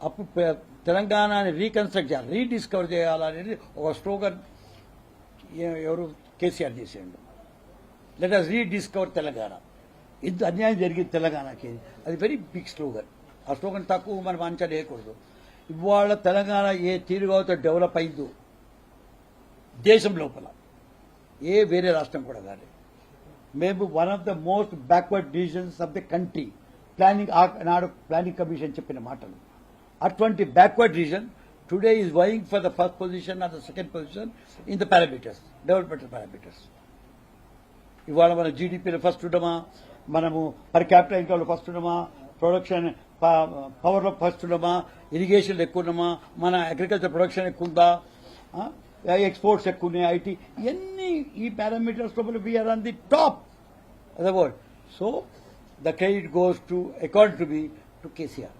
అప్పుడు తెలంగాణని రీకన్స్ట్రక్ట్ చేయాలి, రీడిస్కవర్ చేయాలనేది ఒక స్లోగన్ ఎవరు కేసీఆర్ చేసేయండు. Let us rediscover Telangana. ఇంత అన్యాయం జరిగింది తెలంగాణకి, అది వెరీ బిగ్ స్లోగన్. ఆ స్లోగన్ తక్కువ మనం అంచనా వేయకూడదు. ఇవాళ తెలంగాణ ఏ తీరుగా డెవలప్ అయిందో దేశం లోపల ఏ వేరే రాష్ట్రం కూడా కానీ, మేము one of the most backward divisions of the country. Planning నాడు ప్లానింగ్ కమిషన్ చెప్పిన మాటలు. అటువంటి backward region today is vying for the first position or the second position in the parameters, developmental parameters. ఇవాళ మన జీడిపిలో ఫస్ట్ ఉండమా, మనము per capital ఇన్కమ్లో ఫస్ట్ ఉండమా, ప్రొడక్షన్ పవర్లో ఫస్ట్ ఉండమా, ఇరిగేషన్లో ఎక్కువ ఉన్నామా, మన అగ్రికల్చర్ ప్రొడక్షన్ ఎక్కువ ఉందా, ఎక్స్పోర్ట్స్ ఎక్కువ ఉన్నాయి, ఐటీ, ఇవన్నీ ఈ పారామీటర్స్ లోపల we are on the top of the world. So the credit goes to according to be to KCR.